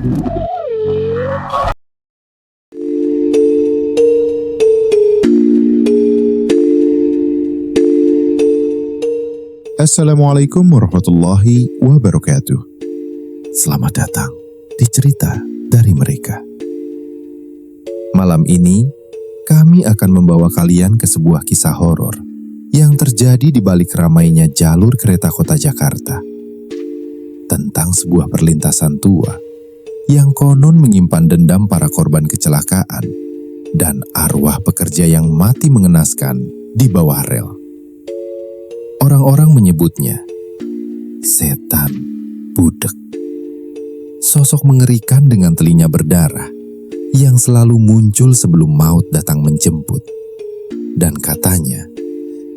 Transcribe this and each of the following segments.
Assalamualaikum warahmatullahi wabarakatuh. Selamat datang di cerita dari mereka. Malam ini, kami akan membawa kalian ke sebuah kisah horor yang terjadi di balik ramainya jalur kereta kota Jakarta. Tentang sebuah perlintasan tua yang konon menyimpan dendam para korban kecelakaan dan arwah pekerja yang mati mengenaskan di bawah rel. Orang-orang menyebutnya setan budek. Sosok mengerikan dengan telinga berdarah yang selalu muncul sebelum maut datang menjemput. Dan katanya,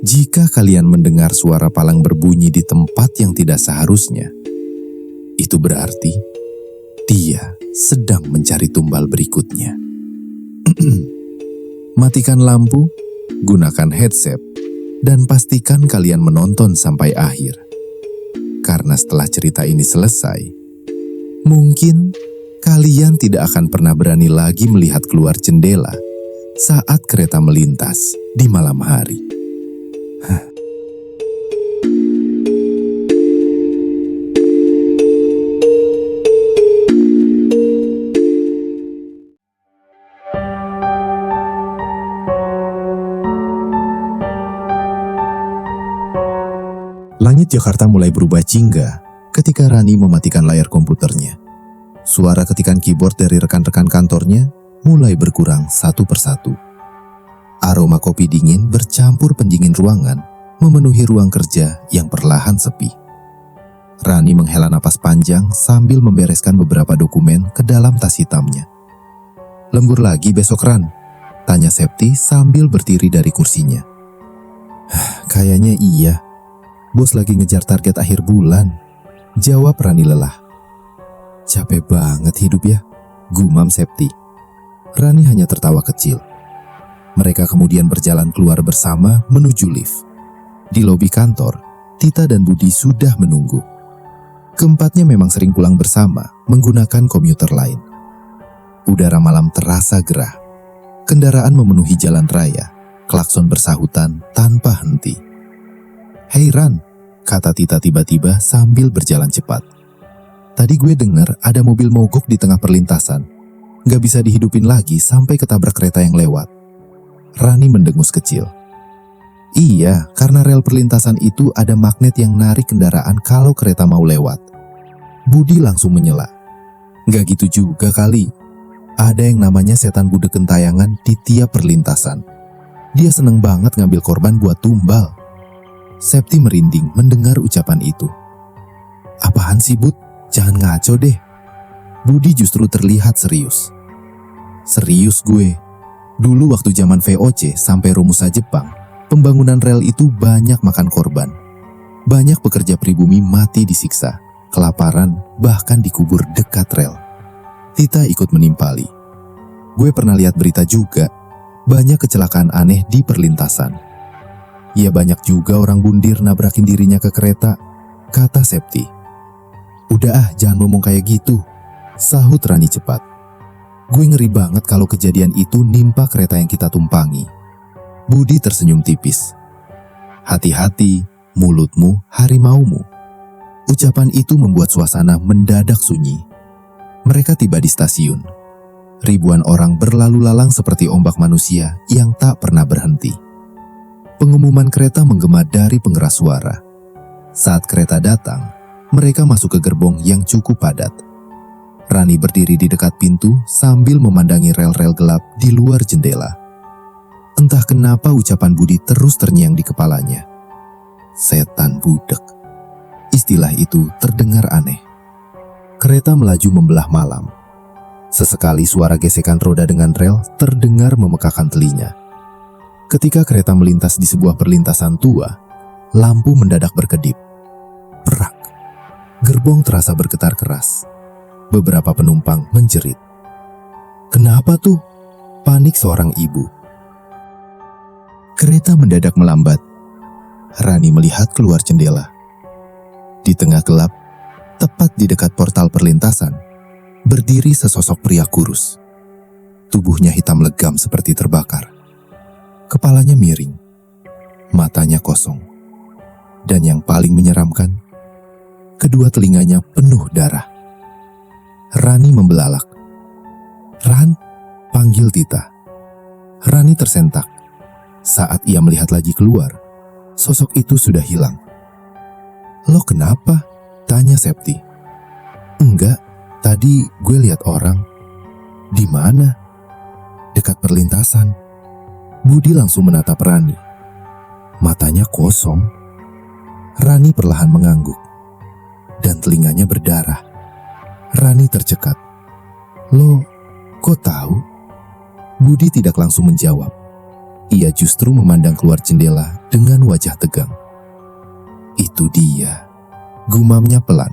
jika kalian mendengar suara palang berbunyi di tempat yang tidak seharusnya, itu berarti dia sedang mencari tumbal berikutnya. Matikan lampu, gunakan headset, dan pastikan kalian menonton sampai akhir. Karena setelah cerita ini selesai, mungkin kalian tidak akan pernah berani lagi melihat keluar jendela saat kereta melintas di malam hari. Langit Jakarta mulai berubah jingga ketika Rani mematikan layar komputernya. Suara ketikan keyboard dari rekan-rekan kantornya mulai berkurang satu persatu. Aroma kopi dingin bercampur pendingin ruangan memenuhi ruang kerja yang perlahan sepi. Rani menghela napas panjang sambil membereskan beberapa dokumen ke dalam tas hitamnya. "Lembur lagi besok, Ran?" tanya Septi sambil berdiri dari kursinya. "Kayaknya iya. Bos lagi ngejar target akhir bulan," jawab Rani lelah. "Capek banget hidup ya," gumam Septi. Rani hanya tertawa kecil. Mereka kemudian berjalan keluar bersama menuju lift. Di lobi kantor, Tita dan Budi sudah menunggu. Keempatnya memang sering pulang bersama menggunakan komuter lain. Udara malam terasa gerah. Kendaraan memenuhi jalan raya, klakson bersahutan tanpa henti. "Hei Ran," kata Tita tiba-tiba sambil berjalan cepat. "Tadi gue dengar ada mobil mogok di tengah perlintasan. Gak bisa dihidupin lagi sampai ketabrak kereta yang lewat." Rani mendengus kecil. "Iya, karena rel perlintasan itu ada magnet yang narik kendaraan kalau kereta mau lewat." Budi langsung menyela. "Gak gitu juga kali. Ada yang namanya setan budek gentayangan di tiap perlintasan. Dia seneng banget ngambil korban buat tumbal." Septi merinding mendengar ucapan itu. "Apaan sih, Bud? Jangan ngaco deh." Budi justru terlihat serius. "Serius gue. Dulu waktu zaman VOC sampai Romusa Jepang, pembangunan rel itu banyak makan korban. Banyak pekerja pribumi mati disiksa, kelaparan, bahkan dikubur dekat rel." Tita ikut menimpali. "Gue pernah lihat berita juga. Banyak kecelakaan aneh di perlintasan. Ya banyak juga orang bundir nabrakin dirinya ke kereta," kata Septi. "Udah ah, jangan ngomong kayak gitu," sahut Rani cepat. "Gue ngeri banget kalau kejadian itu nimpa kereta yang kita tumpangi." Budi tersenyum tipis. "Hati-hati, mulutmu harimaumu." Ucapan itu membuat suasana mendadak sunyi. Mereka tiba di stasiun. Ribuan orang berlalu lalang seperti ombak manusia yang tak pernah berhenti. Pengumuman kereta menggema dari pengeras suara. Saat kereta datang, mereka masuk ke gerbong yang cukup padat. Rani berdiri di dekat pintu sambil memandangi rel-rel gelap di luar jendela. Entah kenapa ucapan Budi terus terngiang di kepalanya. Setan budek. Istilah itu terdengar aneh. Kereta melaju membelah malam. Sesekali suara gesekan roda dengan rel terdengar memekakan telinga. Ketika kereta melintas di sebuah perlintasan tua, lampu mendadak berkedip. Prak. Gerbong terasa bergetar keras. Beberapa penumpang menjerit. "Kenapa tuh?" panik seorang ibu. Kereta mendadak melambat. Rani melihat keluar jendela. Di tengah gelap, tepat di dekat portal perlintasan, berdiri sesosok pria kurus. Tubuhnya hitam legam seperti terbakar. Kepalanya miring, matanya kosong. Dan yang paling menyeramkan, kedua telinganya penuh darah. Rani membelalak. "Ran," panggil Tita. Rani tersentak. Saat ia melihat lagi keluar, sosok itu sudah hilang. "Lo kenapa?" tanya Septi. "Enggak, tadi gue lihat orang." "Di mana?" "Dekat perlintasan." Budi langsung menatap Rani. Matanya kosong. Rani perlahan mengangguk. Dan telinganya berdarah. Rani tercekat. "Lo, kok tahu?" Budi tidak langsung menjawab. Ia justru memandang keluar jendela dengan wajah tegang. "Itu dia," gumamnya pelan.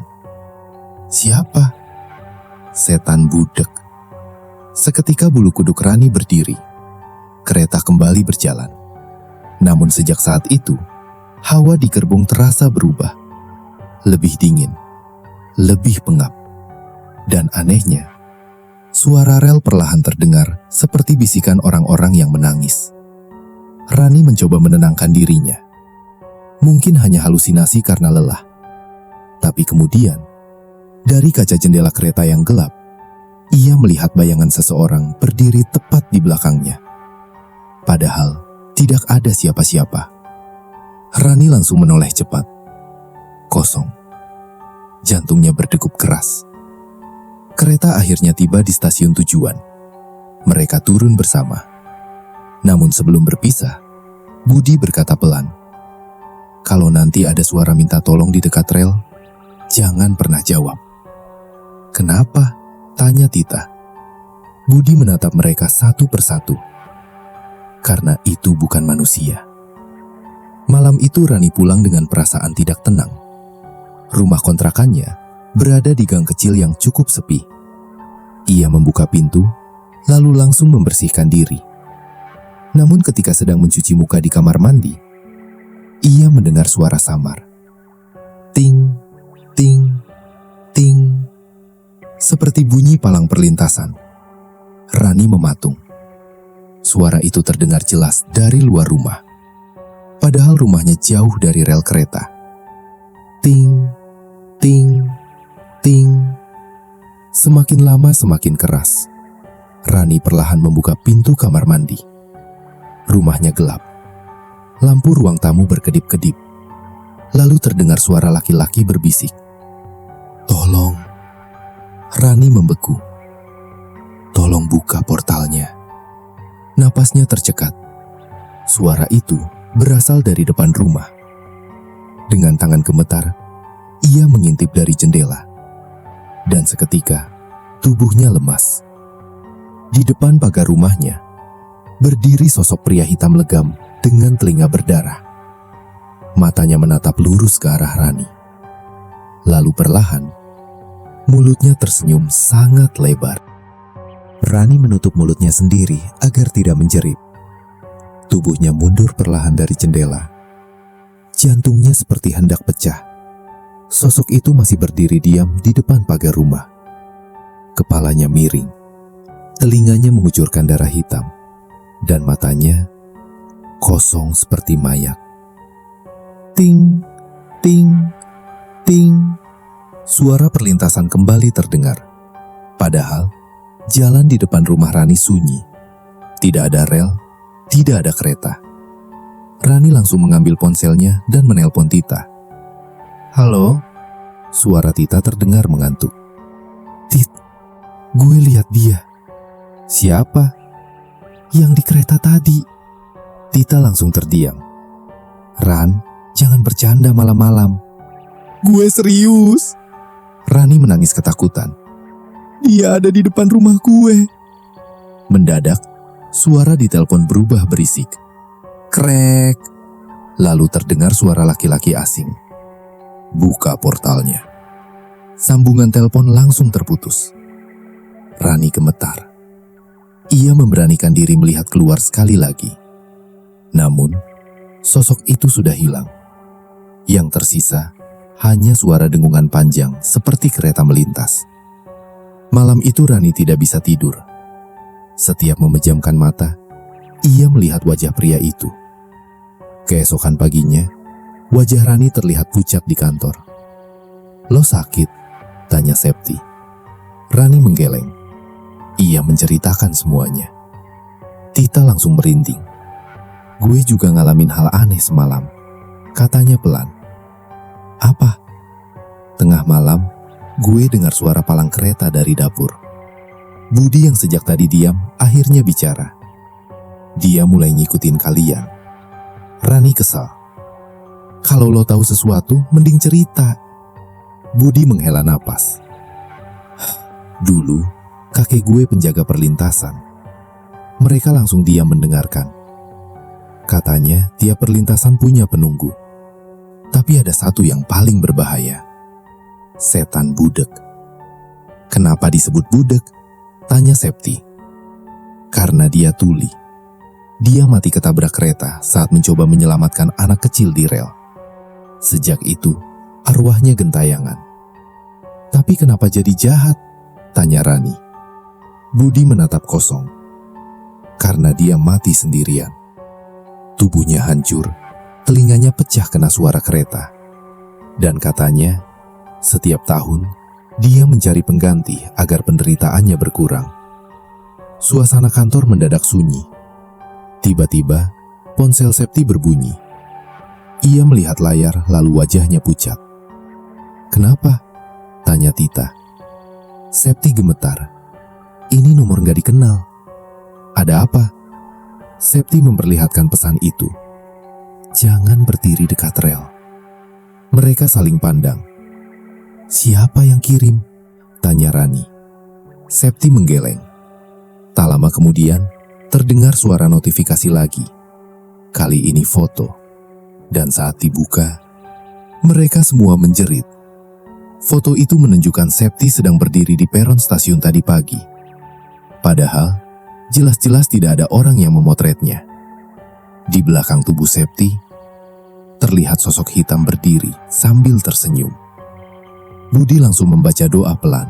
"Siapa?" "Setan budek." Seketika bulu kuduk Rani berdiri. Kereta kembali berjalan. Namun sejak saat itu, hawa di gerbong terasa berubah. Lebih dingin, lebih pengap. Dan anehnya, suara rel perlahan terdengar seperti bisikan orang-orang yang menangis. Rani mencoba menenangkan dirinya. Mungkin hanya halusinasi karena lelah. Tapi kemudian, dari kaca jendela kereta yang gelap, ia melihat bayangan seseorang berdiri tepat di belakangnya. Padahal tidak ada siapa-siapa. Rani langsung menoleh cepat. Kosong. Jantungnya berdegup keras. Kereta akhirnya tiba di stasiun tujuan. Mereka turun bersama. Namun sebelum berpisah, Budi berkata pelan, "Kalau nanti ada suara minta tolong di dekat rel, jangan pernah jawab." "Kenapa?" tanya Tita. Budi menatap mereka satu persatu. Karena itu bukan manusia. Malam itu Rani pulang dengan perasaan tidak tenang. Rumah kontrakannya berada di gang kecil yang cukup sepi. Ia membuka pintu, lalu langsung membersihkan diri. Namun ketika sedang mencuci muka di kamar mandi, ia mendengar suara samar. Ting, ting, ting. Seperti bunyi palang perlintasan. Rani mematung. Suara itu terdengar jelas dari luar rumah. Padahal rumahnya jauh dari rel kereta. Ting, ting, ting. Semakin lama semakin keras. Rani perlahan membuka pintu kamar mandi. Rumahnya gelap. Lampu ruang tamu berkedip-kedip. Lalu terdengar suara laki-laki berbisik. "Tolong." Rani membeku. "Tolong buka portalnya." Napasnya tercekat. Suara itu berasal dari depan rumah. Dengan tangan gemetar, ia mengintip dari jendela. Dan seketika, tubuhnya lemas. Di depan pagar rumahnya, berdiri sosok pria hitam legam dengan telinga berdarah. Matanya menatap lurus ke arah Rani. Lalu perlahan, mulutnya tersenyum sangat lebar. Rani menutup mulutnya sendiri agar tidak menjerit. Tubuhnya mundur perlahan dari jendela. Jantungnya seperti hendak pecah. Sosok itu masih berdiri diam di depan pagar rumah. Kepalanya miring. Telinganya mengucurkan darah hitam. Dan matanya kosong seperti mayat. Ting, ting, ting. Suara perlintasan kembali terdengar. Padahal jalan di depan rumah Rani sunyi. Tidak ada rel, tidak ada kereta. Rani langsung mengambil ponselnya dan menelpon Tita. "Halo?" Suara Tita terdengar mengantuk. "Tit, gue lihat dia." "Siapa?" "Yang di kereta tadi." Tita langsung terdiam. "Ran, jangan bercanda malam-malam." "Gue serius." Rani menangis ketakutan. "Dia ada di depan rumah gue." Mendadak, suara di telepon berubah berisik. Krek. Lalu terdengar suara laki-laki asing. "Buka portalnya." Sambungan telepon langsung terputus. Rani gemetar. Ia memberanikan diri melihat keluar sekali lagi. Namun, sosok itu sudah hilang. Yang tersisa hanya suara dengungan panjang seperti kereta melintas. Malam itu Rani tidak bisa tidur. Setiap memejamkan mata, ia melihat wajah pria itu. Keesokan paginya, wajah Rani terlihat pucat di kantor. "Lo sakit?" tanya Septi. Rani menggeleng. Ia menceritakan semuanya. Tita langsung merinding. "Gue juga ngalamin hal aneh semalam," katanya pelan. "Apa?" "Tengah malam, gue dengar suara palang kereta dari dapur." Budi yang sejak tadi diam akhirnya bicara. "Dia mulai ngikutin kalian." Rani kesal. "Kalau lo tahu sesuatu, mending cerita." Budi menghela napas. "Dulu, kakek gue penjaga perlintasan. Mereka langsung diam mendengarkan. Katanya tiap perlintasan punya penunggu. Tapi ada satu yang paling berbahaya. Setan budek." "Kenapa disebut budek?" tanya Septi. "Karena dia tuli. Dia mati ketabrak kereta saat mencoba menyelamatkan anak kecil di rel. Sejak itu, arwahnya gentayangan." "Tapi kenapa jadi jahat?" tanya Rani. Budi menatap kosong. "Karena dia mati sendirian. Tubuhnya hancur, telinganya pecah kena suara kereta. Dan katanya, setiap tahun dia mencari pengganti agar penderitaannya berkurang." Suasana kantor mendadak sunyi. Tiba-tiba, ponsel Septi berbunyi. Ia melihat layar lalu wajahnya pucat. "Kenapa?" tanya Tita. Septi gemetar. "Ini nomor gak dikenal." "Ada apa?" Septi memperlihatkan pesan itu. "Jangan berdiri dekat rel." Mereka saling pandang. "Siapa yang kirim?" tanya Rani. Septi menggeleng. Tak lama kemudian, terdengar suara notifikasi lagi. Kali ini foto. Dan saat dibuka, mereka semua menjerit. Foto itu menunjukkan Septi sedang berdiri di peron stasiun tadi pagi. Padahal, jelas-jelas tidak ada orang yang memotretnya. Di belakang tubuh Septi, terlihat sosok hitam berdiri sambil tersenyum. Budi langsung membaca doa pelan.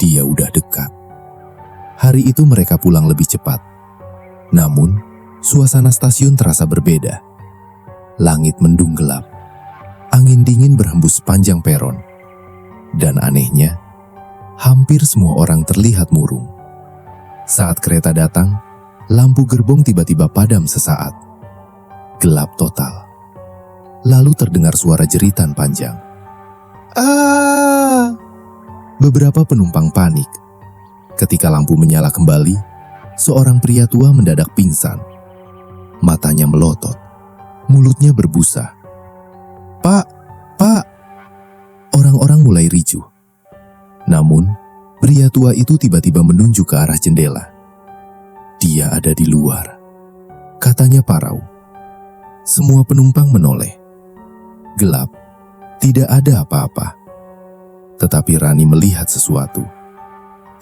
Dia udah dekat. Hari itu mereka pulang lebih cepat. Namun, suasana stasiun terasa berbeda. Langit mendung gelap. Angin dingin berhembus sepanjang peron. Dan anehnya, hampir semua orang terlihat murung. Saat kereta datang, lampu gerbong tiba-tiba padam sesaat. Gelap total. Lalu terdengar suara jeritan panjang. "Ah!" Beberapa penumpang panik. Ketika lampu menyala kembali, seorang pria tua mendadak pingsan. Matanya melotot, mulutnya berbusa. "Pak, Pak!" Orang-orang mulai ricuh. Namun, pria tua itu tiba-tiba menunjuk ke arah jendela. "Dia ada di luar," katanya parau. Semua penumpang menoleh. Gelap, tidak ada apa-apa. Tetapi Rani melihat sesuatu.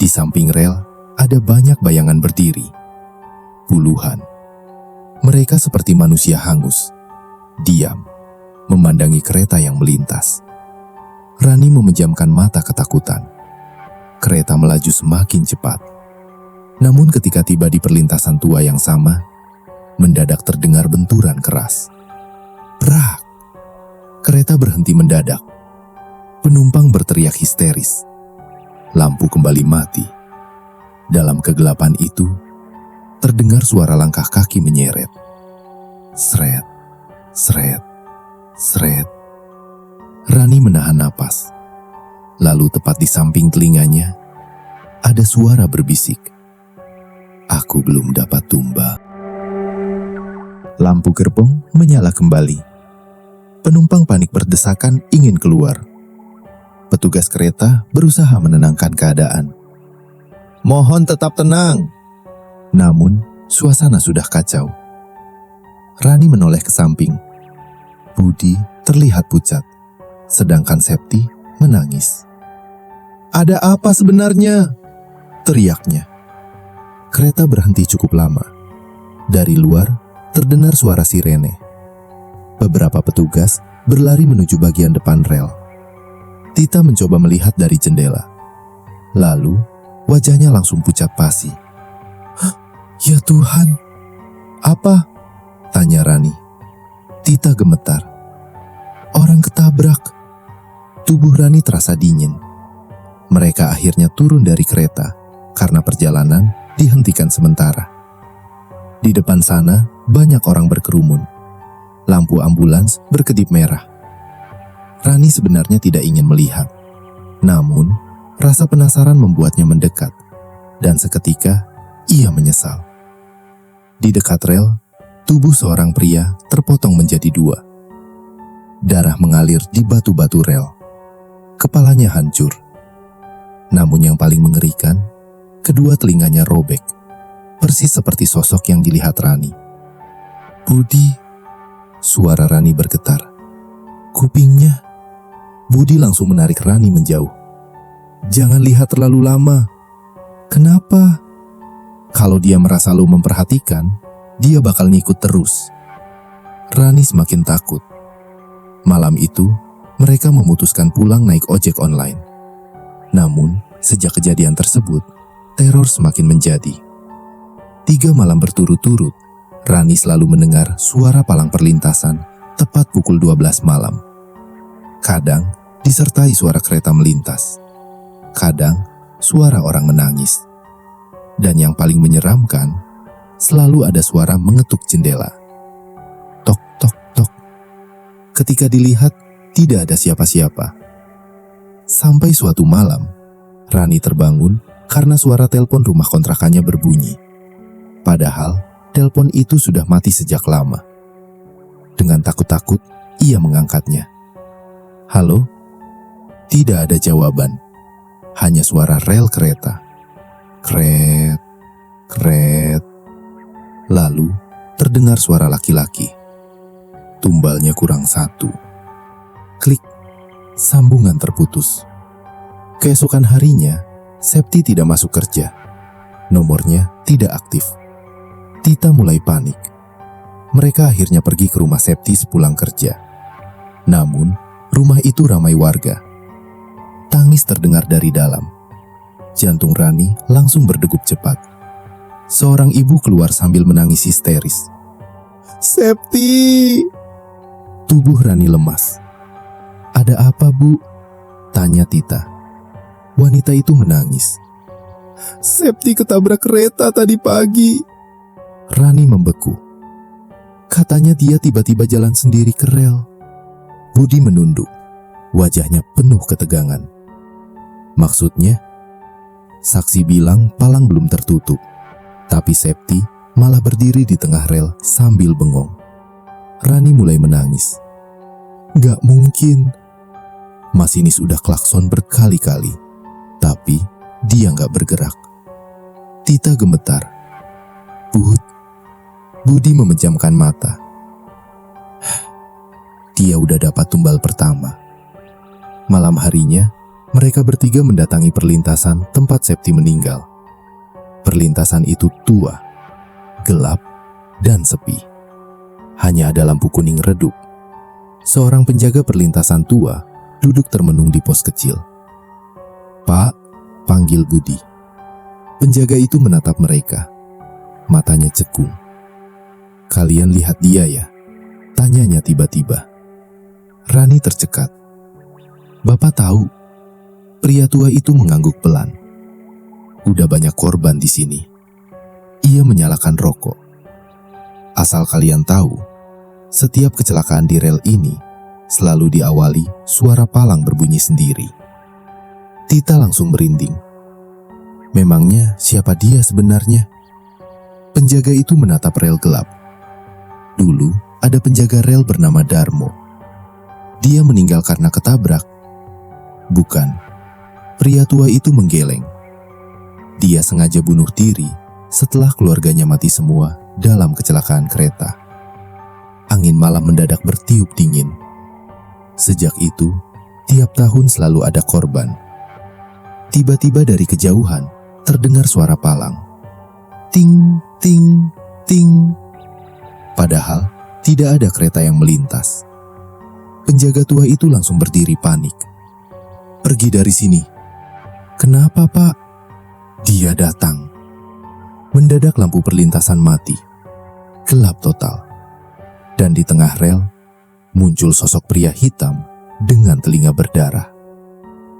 Di samping rel, ada banyak bayangan berdiri. Puluhan. Mereka seperti manusia hangus, diam, memandangi kereta yang melintas. Rani memejamkan mata ketakutan. Kereta melaju semakin cepat. Namun ketika tiba di perlintasan tua yang sama, mendadak terdengar benturan keras. Brak! Kereta berhenti mendadak. Penumpang berteriak histeris. Lampu kembali mati. Dalam kegelapan itu, terdengar suara langkah kaki menyeret. Sret, sret, sret. Rani menahan napas. Lalu tepat di samping telinganya, ada suara berbisik. "Aku belum dapat tumbang." Lampu gerbong menyala kembali. Penumpang panik berdesakan ingin keluar. Petugas kereta berusaha menenangkan keadaan. "Mohon tetap tenang." Namun, suasana sudah kacau. Rani menoleh ke samping. Budi terlihat pucat, sedangkan Septi menangis. "Ada apa sebenarnya?" teriaknya. Kereta berhenti cukup lama. Dari luar, terdengar suara sirene. Beberapa petugas berlari menuju bagian depan rel. Tita mencoba melihat dari jendela. Lalu wajahnya langsung pucat pasi. "Hah? Ya Tuhan, apa?" tanya Rani. Tita gemetar. "Orang ketabrak." Tubuh Rani terasa dingin. Mereka akhirnya turun dari kereta karena perjalanan dihentikan sementara. Di depan sana banyak orang berkerumun. Lampu ambulans berkedip merah. Rani sebenarnya tidak ingin melihat. Namun, rasa penasaran membuatnya mendekat. Dan seketika, ia menyesal. Di dekat rel, tubuh seorang pria terpotong menjadi dua. Darah mengalir di batu-batu rel. Kepalanya hancur. Namun yang paling mengerikan, kedua telinganya robek. Persis seperti sosok yang dilihat Rani. "Budi," suara Rani bergetar. "Kupingnya." Budi langsung menarik Rani menjauh. "Jangan lihat terlalu lama." "Kenapa?" Kalau dia merasa lo memperhatikan, dia bakal ngikut terus. Rani semakin takut. Malam itu, mereka memutuskan pulang naik ojek online. Namun, sejak kejadian tersebut, teror semakin menjadi. 3 malam berturut-turut, Rani selalu mendengar suara palang perlintasan tepat pukul 12 malam. Kadang disertai suara kereta melintas. Kadang suara orang menangis. Dan yang paling menyeramkan, selalu ada suara mengetuk jendela. Tok, tok, tok. Ketika dilihat, tidak ada siapa-siapa. Sampai suatu malam, Rani terbangun karena suara telepon rumah kontrakannya berbunyi. Padahal, telepon itu sudah mati sejak lama. Dengan takut-takut, ia mengangkatnya. "Halo?" Tidak ada jawaban. Hanya suara rel kereta. Kret, kret. Lalu, terdengar suara laki-laki. Tumbalnya kurang 1. Klik. Sambungan terputus. Keesokan harinya, Septi tidak masuk kerja. Nomornya tidak aktif. Tita mulai panik. Mereka akhirnya pergi ke rumah Septi sepulang kerja. Namun, rumah itu ramai warga. Tangis terdengar dari dalam. Jantung Rani langsung berdegup cepat. Seorang ibu keluar sambil menangis histeris. "Septi!" Tubuh Rani lemas. "Ada apa, Bu?" tanya Tita. Wanita itu menangis. "Septi ketabrak kereta tadi pagi." Rani membeku. Katanya dia tiba-tiba jalan sendiri ke rel. Budi menunduk. Wajahnya penuh ketegangan. "Maksudnya?" Saksi bilang palang belum tertutup. Tapi Septi malah berdiri di tengah rel sambil bengong. Rani mulai menangis. "Gak mungkin." Masinis udah klakson berkali-kali. Tapi dia gak bergerak. Tita gemetar. Budi memejamkan mata. Dia udah dapat tumbal pertama. Malam harinya, mereka bertiga mendatangi perlintasan tempat Septi meninggal. Perlintasan itu tua, gelap, dan sepi. Hanya ada lampu kuning redup. Seorang penjaga perlintasan tua duduk termenung di pos kecil. "Pak," panggil Budi. Penjaga itu menatap mereka. Matanya cekung. "Kalian lihat dia ya?" tanyanya tiba-tiba. Rani tercekat. "Bapak tahu." Pria tua itu mengangguk pelan. "Udah banyak korban di sini." Ia menyalakan rokok. "Asal kalian tahu, setiap kecelakaan di rel ini selalu diawali suara palang berbunyi sendiri." Tita langsung merinding. Memangnya siapa dia sebenarnya? Penjaga itu menatap rel gelap. Dulu ada penjaga rel bernama Darmo. Dia meninggal karena ketabrak. Bukan, pria tua itu menggeleng. Dia sengaja bunuh diri setelah keluarganya mati semua dalam kecelakaan kereta. Angin malam mendadak bertiup dingin. Sejak itu, tiap tahun selalu ada korban. Tiba-tiba dari kejauhan terdengar suara palang. Ting, ting, ting. Padahal tidak ada kereta yang melintas. Penjaga tua itu langsung berdiri panik. "Pergi dari sini. "Kenapa, Pak?" Dia datang. Mendadak lampu perlintasan mati. Gelap total. Dan di tengah rel, muncul sosok pria hitam dengan telinga berdarah.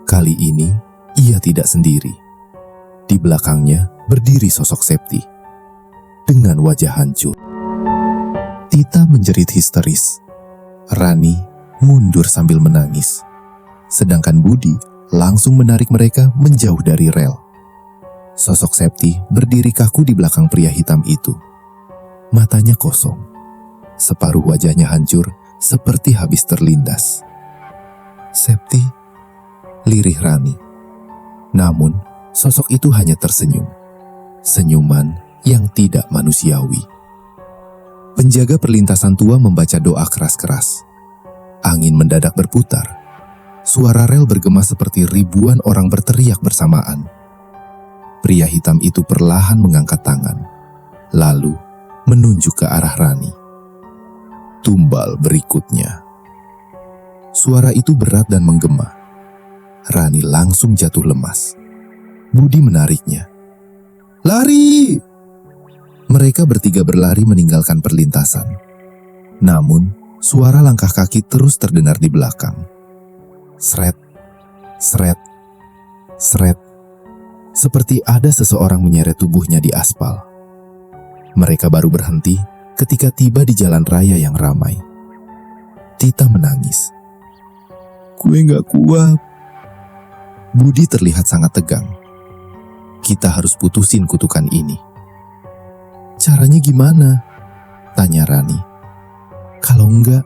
Kali ini, ia tidak sendiri. Di belakangnya berdiri sosok Septi dengan wajah hancur. Tita menjerit histeris. Rani mundur sambil menangis. Sedangkan Budi langsung menarik mereka menjauh dari rel. Sosok Septi berdiri kaku di belakang pria hitam itu. Matanya kosong. Separuh wajahnya hancur seperti habis terlindas. "Septi," lirih Rani. Namun, sosok itu hanya tersenyum. Senyuman yang tidak manusiawi. Penjaga perlintasan tua membaca doa keras-keras. Angin mendadak berputar. Suara rel bergema seperti ribuan orang berteriak bersamaan. Pria hitam itu perlahan mengangkat tangan, lalu menunjuk ke arah Rani. "Tumbal berikutnya." Suara itu berat dan menggema. Rani langsung jatuh lemas. Budi menariknya. "Lari!" Mereka bertiga berlari meninggalkan perlintasan. Namun, suara langkah kaki terus terdengar di belakang. Sret, sret, sret. Seperti ada seseorang menyeret tubuhnya di aspal. Mereka baru berhenti ketika tiba di jalan raya yang ramai. Tita menangis. "Gue gak kuat." Budi terlihat sangat tegang. "Kita harus putusin kutukan ini." "Caranya gimana?" tanya Rani. "Kalau enggak,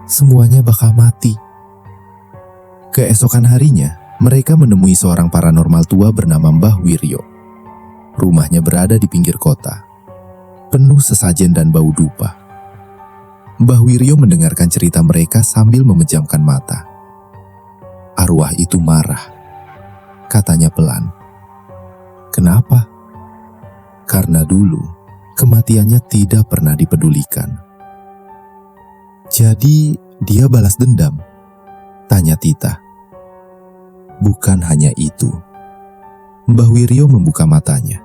semuanya bakal mati." Keesokan harinya, mereka menemui seorang paranormal tua bernama Mbah Wiryo. Rumahnya berada di pinggir kota, penuh sesajen dan bau dupa. Mbah Wiryo mendengarkan cerita mereka sambil memejamkan mata. "Arwah itu marah," katanya pelan. "Kenapa?" "Karena dulu kematiannya tidak pernah dipedulikan." "Jadi dia balas dendam?" tanya Tita. "Bukan hanya itu." Mbah Wiryo membuka matanya.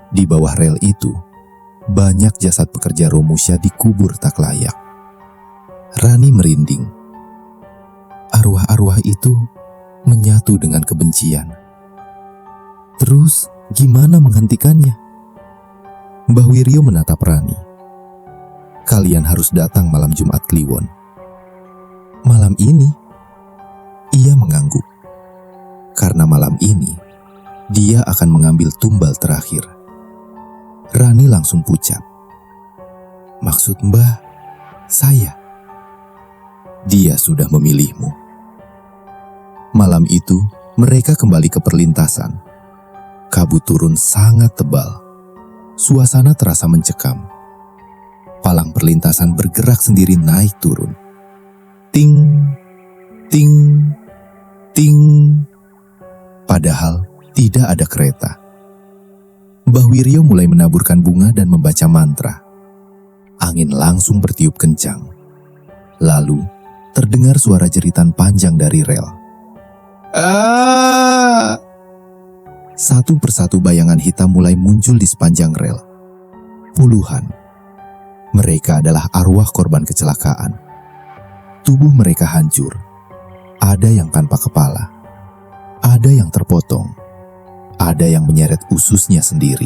Di bawah rel itu, banyak jasad pekerja Romusha dikubur tak layak. Rani merinding. Arwah-arwah itu menyatu dengan kebencian. Terus gimana menghentikannya? Mbah Wiryo menatap Rani. "Kalian harus datang malam Jumat Kliwon." "Malam ini?" Ia mengangguk. Karena malam ini, dia akan mengambil tumbal terakhir. Rani langsung pucat. "Maksud Mbah, saya?" "Dia sudah memilihmu." Malam itu, mereka kembali ke perlintasan. Kabut turun sangat tebal. Suasana terasa mencekam. Palang perlintasan bergerak sendiri naik turun. Ting, ting, ting. Padahal tidak ada kereta. Mbah Wiryo mulai menaburkan bunga dan membaca mantra. Angin langsung bertiup kencang. Lalu terdengar suara jeritan panjang dari rel. "Ah!" Satu persatu bayangan hitam mulai muncul di sepanjang rel. Puluhan. Mereka adalah arwah korban kecelakaan. Tubuh mereka hancur. Ada yang tanpa kepala. Ada yang terpotong, ada yang menyeret ususnya sendiri.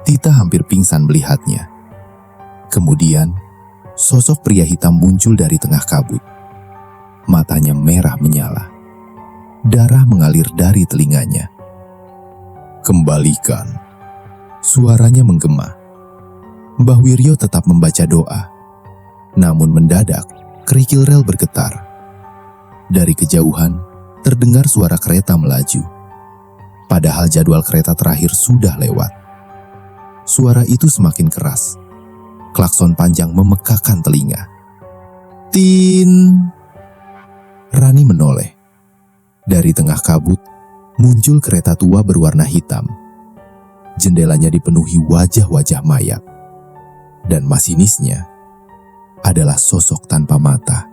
Tita hampir pingsan melihatnya. Kemudian, sosok pria hitam muncul dari tengah kabut. Matanya merah menyala. Darah mengalir dari telinganya. "Kembalikan." Suaranya menggema. Mbah Wiryo tetap membaca doa. Namun mendadak, kerikil rel bergetar. Dari kejauhan, terdengar suara kereta melaju. Padahal jadwal kereta terakhir sudah lewat. Suara itu semakin keras. Klakson panjang memekakan telinga. Tin! Rani menoleh. Dari tengah kabut, muncul kereta tua berwarna hitam. Jendelanya dipenuhi wajah-wajah mayat. Dan masinisnya adalah sosok tanpa mata.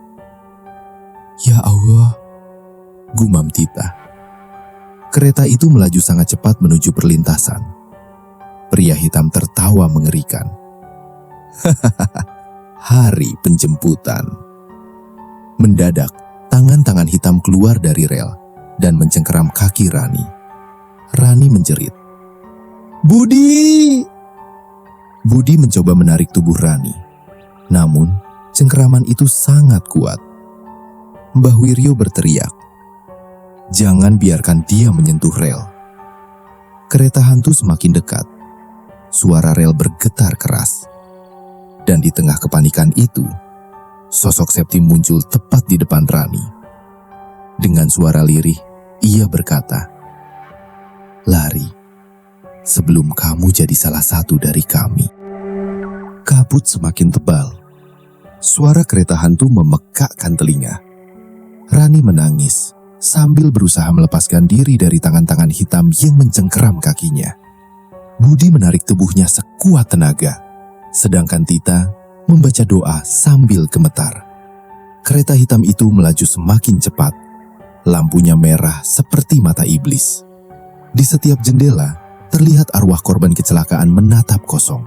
"Ya Allah," gumam Tita. Kereta itu melaju sangat cepat menuju perlintasan. Pria hitam tertawa mengerikan. Hari penjemputan. Mendadak, tangan-tangan hitam keluar dari rel dan mencengkeram kaki Rani. Rani menjerit. Budi! Budi mencoba menarik tubuh Rani. Namun, cengkeraman itu sangat kuat. Mbah Wiryo berteriak. Jangan biarkan dia menyentuh rel. Kereta hantu semakin dekat. Suara rel bergetar keras. Dan di tengah kepanikan itu, sosok Septi muncul tepat di depan Rani. Dengan suara lirih, ia berkata, "Lari, sebelum kamu jadi salah satu dari kami." Kabut semakin tebal. Suara kereta hantu memekakkan telinga. Rani menangis sambil berusaha melepaskan diri dari tangan-tangan hitam yang mencengkeram kakinya. Budi menarik tubuhnya sekuat tenaga, sedangkan Tita membaca doa sambil gemetar. Kereta hitam itu melaju semakin cepat. Lampunya merah seperti mata iblis. Di setiap jendela, terlihat arwah korban kecelakaan menatap kosong.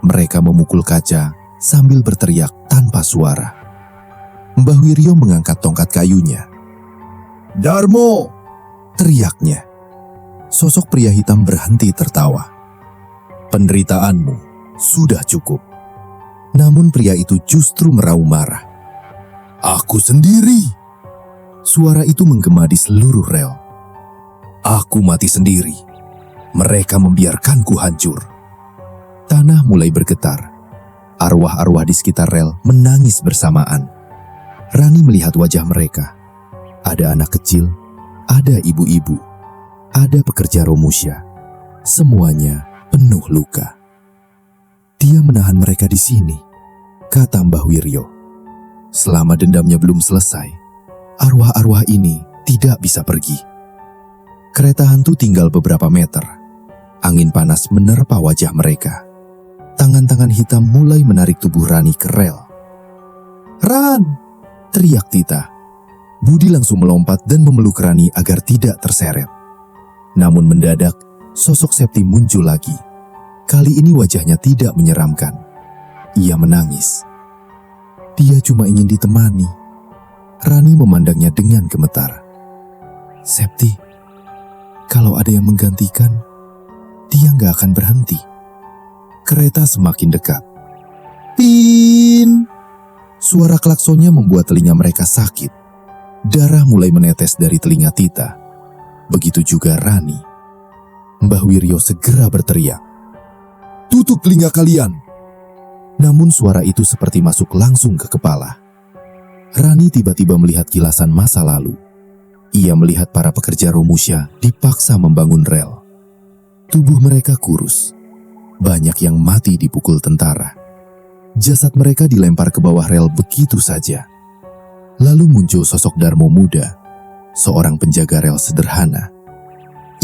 Mereka memukul kaca sambil berteriak tanpa suara. Mbah Wiryo mengangkat tongkat kayunya. "Darmo!" teriaknya. Sosok pria hitam berhenti tertawa. "Penderitaanmu sudah cukup." Namun pria itu justru meraung marah. "Aku sendiri!" Suara itu menggema di seluruh rel. "Aku mati sendiri. Mereka membiarkanku hancur." Tanah mulai bergetar. Arwah-arwah di sekitar rel menangis bersamaan. Rani melihat wajah mereka. Ada anak kecil, ada ibu-ibu, ada pekerja Romusha. Semuanya penuh luka. "Dia menahan mereka di sini," kata Mbah Wiryo. "Selama dendamnya belum selesai, arwah-arwah ini tidak bisa pergi." Kereta hantu tinggal beberapa meter. Angin panas menerpa wajah mereka. Tangan-tangan hitam mulai menarik tubuh Rani ke rel. "Ran!" teriak Tita. Budi langsung melompat dan memeluk Rani agar tidak terseret. Namun mendadak, sosok Septi muncul lagi. Kali ini wajahnya tidak menyeramkan. Ia menangis. Dia cuma ingin ditemani. Rani memandangnya dengan gemetar. "Septi, kalau ada yang menggantikan, dia nggak akan berhenti." Kereta semakin dekat. "Pin!" Suara klaksonnya membuat telinga mereka sakit. Darah mulai menetes dari telinga Tita. Begitu juga Rani. Mbah Wiryo segera berteriak, "Tutup telinga kalian!" Namun suara itu seperti masuk langsung ke kepala. Rani tiba-tiba melihat kilasan masa lalu. Ia melihat para pekerja Romusha dipaksa membangun rel. Tubuh mereka kurus. Banyak yang mati dipukul tentara. Jasad mereka dilempar ke bawah rel begitu saja. Lalu muncul sosok Darmo muda, seorang penjaga rel sederhana.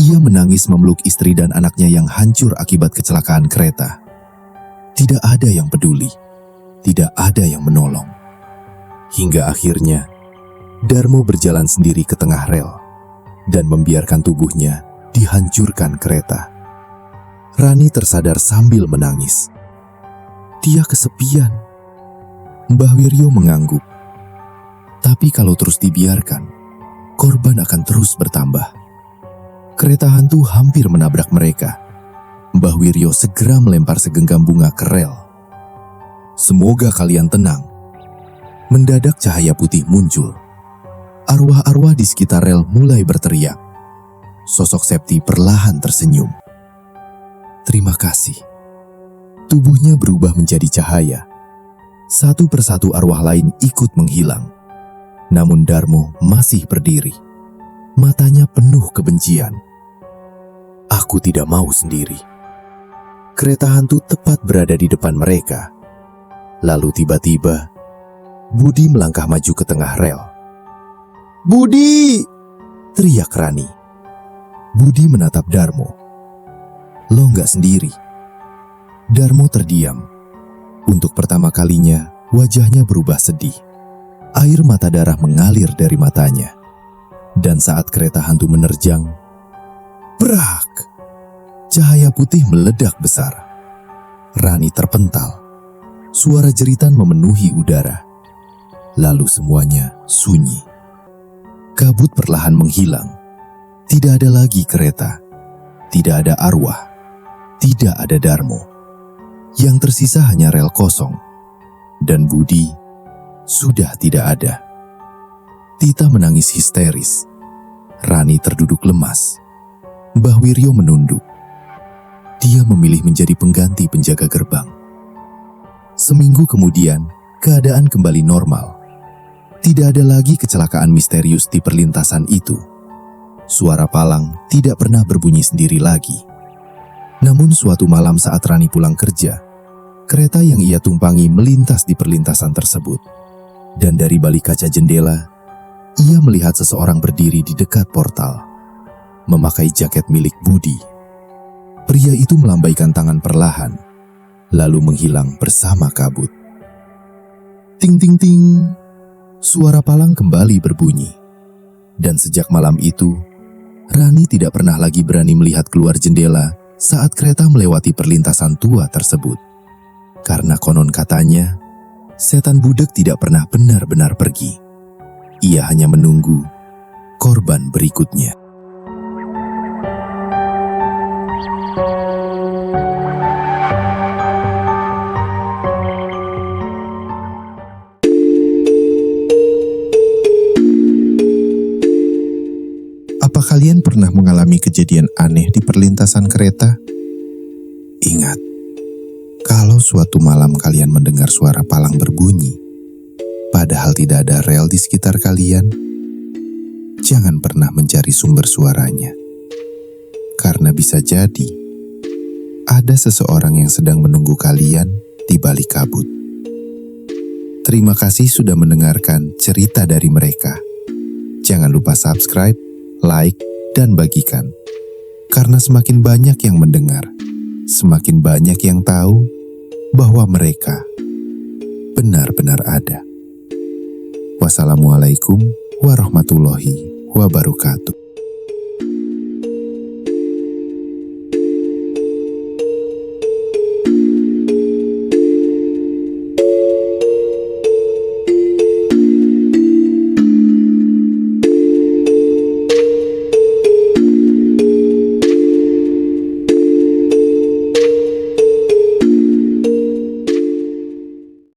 Ia menangis memeluk istri dan anaknya yang hancur akibat kecelakaan kereta. Tidak ada yang peduli, tidak ada yang menolong. Hingga akhirnya, Darmo berjalan sendiri ke tengah rel dan membiarkan tubuhnya dihancurkan kereta. Rani tersadar sambil menangis. Dia kesepian. Mbah Wiryo mengangguk. Tapi kalau terus dibiarkan, korban akan terus bertambah. Kereta hantu hampir menabrak mereka. Mbah Wiryo segera melempar segenggam bunga ke rel. "Semoga kalian tenang." Mendadak cahaya putih muncul. Arwah-arwah di sekitar rel mulai berteriak. Sosok Septi perlahan tersenyum. "Terima kasih." Tubuhnya berubah menjadi cahaya. Satu persatu arwah lain ikut menghilang. Namun Darmo masih berdiri. Matanya penuh kebencian. "Aku tidak mau sendiri." Kereta hantu tepat berada di depan mereka. Lalu tiba-tiba, Budi melangkah maju ke tengah rel. "Budi!" teriak Rani. Budi menatap Darmo. "Lo nggak sendiri." Darmo terdiam. Untuk pertama kalinya, wajahnya berubah sedih. Air mata darah mengalir dari matanya. Dan saat kereta hantu menerjang, Brak! Cahaya putih meledak besar. Rani terpental. Suara jeritan memenuhi udara. Lalu semuanya sunyi. Kabut perlahan menghilang. Tidak ada lagi kereta. Tidak ada arwah. Tidak ada Darmo. Yang tersisa hanya rel kosong. Dan Budi sudah tidak ada. Tita menangis histeris. Rani terduduk lemas. Mbah Wiryo menunduk. Dia memilih menjadi pengganti penjaga gerbang. Seminggu kemudian, keadaan kembali normal. Tidak ada lagi kecelakaan misterius di perlintasan itu. Suara palang tidak pernah berbunyi sendiri lagi. Namun suatu malam saat Rani pulang kerja, kereta yang ia tumpangi melintas di perlintasan tersebut. Dan dari balik kaca jendela, ia melihat seseorang berdiri di dekat portal, memakai jaket milik Budi. Pria itu melambaikan tangan perlahan, lalu menghilang bersama kabut. Ting ting ting, suara palang kembali berbunyi. Dan sejak malam itu, Rani tidak pernah lagi berani melihat keluar jendela saat kereta melewati perlintasan tua tersebut. Karena konon katanya, setan budek tidak pernah benar-benar pergi. Ia hanya menunggu korban berikutnya. Apa kalian pernah mengalami kejadian aneh di perlintasan kereta? Ingat, kalau suatu malam kalian mendengar suara palang berbunyi, padahal tidak ada rel di sekitar kalian, jangan pernah mencari sumber suaranya. Karena bisa jadi, ada seseorang yang sedang menunggu kalian di balik kabut. Terima kasih sudah mendengarkan cerita dari mereka. Jangan lupa subscribe, like, dan bagikan. Karena semakin banyak yang mendengar, semakin banyak yang tahu bahwa mereka benar-benar ada. Wassalamualaikum warahmatullahi wabarakatuh.